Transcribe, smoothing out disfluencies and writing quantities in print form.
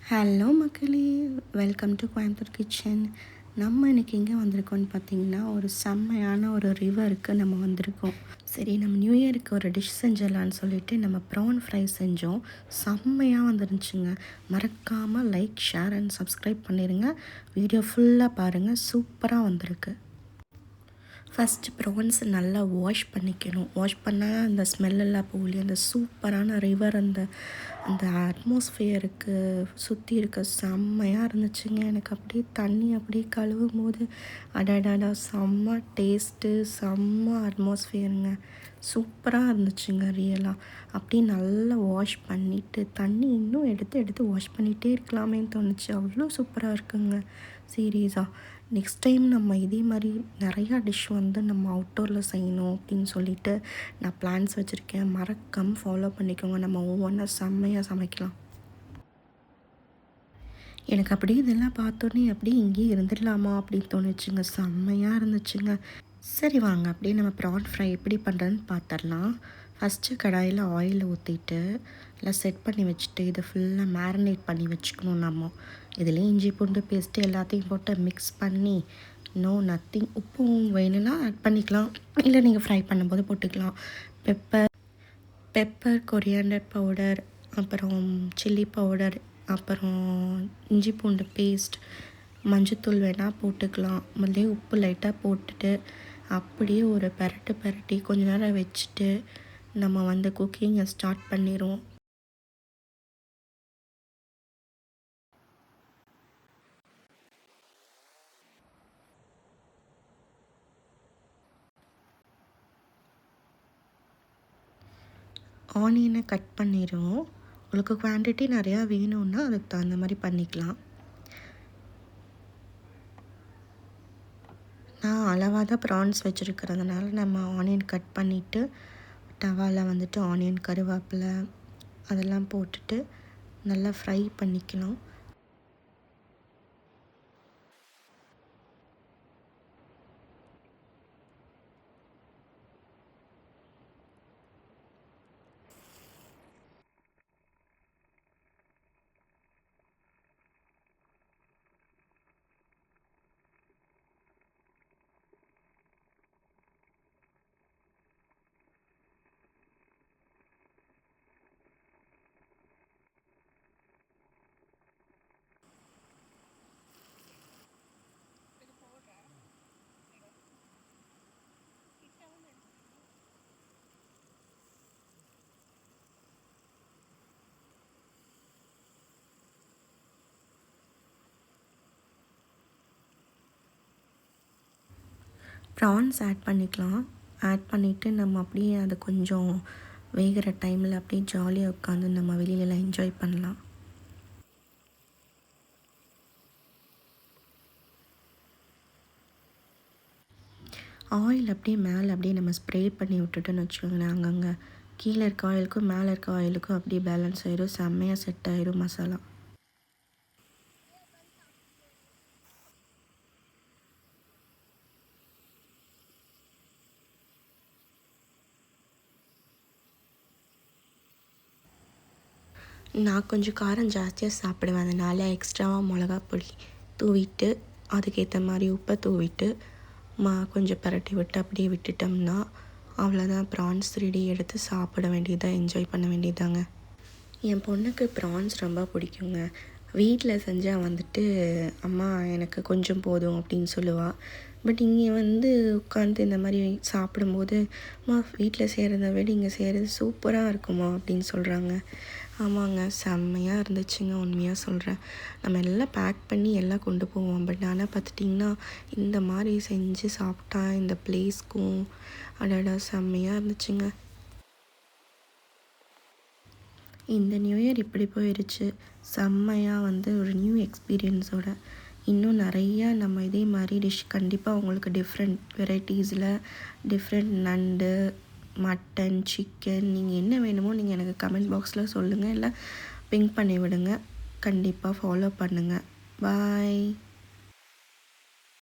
Hello மக்களே, welcome to Coimbatore kitchen. நம்ம இன்றைக்கி எங்கே வந்திருக்கோம்னு பார்த்தீங்கன்னா, ஒரு செம்மையான ஒரு ரிவருக்கு நம்ம வந்திருக்கோம். சரி, நம்ம நியூ இயருக்கு ஒரு டிஷ் செஞ்சிடலான்னு சொல்லிட்டு நம்ம ப்ரான் ஃப்ரை செஞ்சோம். செம்மையாக வந்துருந்துச்சுங்க. மறக்காமல் லைக், ஷேர் அண்ட் சப்ஸ்கிரைப் பண்ணிடுங்க. வீடியோ ஃபுல்லாக பாருங்கள், சூப்பராக வந்திருக்கு. ஃபஸ்ட்டு ப்ரான்ஸை நல்லா வாஷ் பண்ணிக்கணும். வாஷ் பண்ணால் அந்த ஸ்மெல்லெல்லாம் போகலையே, அந்த சூப்பரான ரிவர், அந்த அந்த அட்மாஸ்ஃபியருக்கு சுற்றி இருக்க செம்மையாக இருந்துச்சுங்க. எனக்கு அப்படியே தண்ணி அப்படியே கழுவும் போது அடடடா, செம்ம டேஸ்ட்டு, செம்ம அட்மாஸ்ஃபியருங்க. சூப்பராக இருந்துச்சுங்க ரியலாக. அப்படியே நல்லா வாஷ் பண்ணிவிட்டு தண்ணி இன்னும் எடுத்து எடுத்து வாஷ் பண்ணிகிட்டே இருக்கலாமேன்னு தோணுச்சு. அவ்வளோ சூப்பராக இருக்குங்க சீரியஸாக. நெக்ஸ்ட் டைம் நம்ம இதே மாதிரி நிறையா டிஷ் வந்து நம்ம அவுட்டோரில் செய்யணும் அப்படின்னு சொல்லிட்டு நான் பிளான்ஸ் வச்சுருக்கேன். மறக்காமல் ஃபாலோ பண்ணிக்கோங்க. நம்ம ஒவ்வொன்றா செம்மையாக சமைக்கலாம். எனக்கு அப்படியே இதெல்லாம் பார்த்தோன்னே அப்படியே இங்கேயே இருந்துடலாமா அப்படின்னு தோணுச்சுங்க. செம்மையாக இருந்துச்சுங்க. சரி வாங்க, அப்படியே நம்ம ப்ரான் ஃப்ரை எப்படி பண்ணுறதுன்னு பார்த்துடலாம். ஃபஸ்ட்டு கடாயில் ஆயில் ஊற்றிட்டு எல்லாம் செட் பண்ணி வச்சுட்டு இதை ஃபுல்லாக மேரினேட் பண்ணி வச்சுக்கணும். நம்ம இதுலேயும் இஞ்சி பூண்டு பேஸ்ட்டு எல்லாத்தையும் போட்டு மிக்ஸ் பண்ணி நத்திங், உப்பும் வேணும்னா ஆட் பண்ணிக்கலாம், இல்லை நீங்கள் ஃப்ரை பண்ணும்போது போட்டுக்கலாம். பெப்பர், கொரியாண்டர் பவுடர், அப்புறம் சில்லி பவுடர், அப்புறம் இஞ்சி பூண்டு பேஸ்ட், மஞ்சத்தூள் வேணால் போட்டுக்கலாம். முதல்ல உப்பு லைட்டாக போட்டுட்டு அப்படியே ஒரு பரட்டி கொஞ்ச நேரம் வச்சுட்டு நம்ம வந்து குக்கிங்கை ஸ்டார்ட் பண்ணிடுவோம். ஆனியனை கட் பண்ணிடுவோம். உங்களுக்கு குவான்டிட்டி நிறையா வேணும்னா அதுக்கு தகுந்த மாதிரி பண்ணிக்கலாம். நான் அளவாக தான் ப்ரான்ஸ் வச்சுருக்கிறதுனால நம்ம ஆனியன் கட் பண்ணிவிட்டு டவாவில் வந்துட்டு ஆனியன், கருவேப்பிலை அதெல்லாம் போட்டுட்டு நல்லா ஃப்ரை பண்ணிக்கலாம். ப்ரான்ஸ் ஆட் பண்ணிக்கலாம். ஆட் பண்ணிவிட்டு நம்ம அப்படியே அது கொஞ்சம் வேகிற டைமில் அப்படியே ஜாலியாக உட்காந்து நம்ம வெளியிலலாம் என்ஜாய் பண்ணலாம். ஆயில் அப்படியே மேலே அப்படியே நம்ம ஸ்ப்ரே பண்ணி விட்டுட்டோன்னு வச்சுக்கோங்களேன். அங்கங்கே கீழே இருக்க ஆயிலுக்கும் மேலே இருக்க ஆயிலுக்கும் அப்படியே பேலன்ஸ் ஆயிடும். செம்மையாக செட் ஆயிடும் மசாலா. நான் கொஞ்சம் காரம் ஜாஸ்தியாக சாப்பிடுவேன், அதனால் எக்ஸ்ட்ராவாக மிளகா பொடி தூவிட்டு அதுக்கேற்ற மாதிரி உப்பை தூவிட்டு கொஞ்சம் பரட்டி விட்டு அப்படியே விட்டுட்டோம்னா அவ்வளோதான், ப்ரான்ஸ் ரெடி. எடுத்து சாப்பிட வேண்டியதாக, என்ஜாய் பண்ண வேண்டியதாங்க. என் பொண்ணுக்கு ப்ரான்ஸ் ரொம்ப பிடிக்குங்க. வீட்டில் செஞ்சால் வந்துட்டு அம்மா எனக்கு கொஞ்சம் போதும் அப்படின்னு சொல்லுவாள். பட் இங்கே வந்து உட்காந்து இந்த மாதிரி சாப்பிடும்போது அம்மா வீட்டில் செய்கிறத விட இங்கே செய்கிறது சூப்பராக இருக்குமா அப்படின்னு சொல்கிறாங்க. ஆமாங்க, செம்மையாக இருந்துச்சுங்க, உண்மையாக சொல்கிறேன். நம்ம எல்லாம் பேக் பண்ணி எல்லாம் கொண்டு போவோம். பட் ஆனால் பார்த்துட்டிங்கன்னா இந்த மாதிரி செஞ்சு சாப்பிட்டா இந்த பிளேஸ்க்கும் அடடா செம்மையாக இருந்துச்சுங்க. இந்த நியூ இயர் இப்படி போயிடுச்சு. செம்மையாக வந்து ஒரு நியூ எக்ஸ்பீரியன்ஸோட இன்னும் நிறையா நம்ம இதே மாதிரி டிஷ் கண்டிப்பாக உங்களுக்கு டிஃப்ரெண்ட் வெரைட்டிஸில் டிஃப்ரெண்ட் நண்டு, மட்டன், சிக்கன் நீங்கள் என்ன வேணுமோ நீங்கள் எனக்கு கமெண்ட் பாக்ஸில் சொல்லுங்கள், இல்லை பிங்க் பண்ணி விடுங்க. கண்டிப்பாக ஃபாலோ பண்ணுங்கள். பாய்.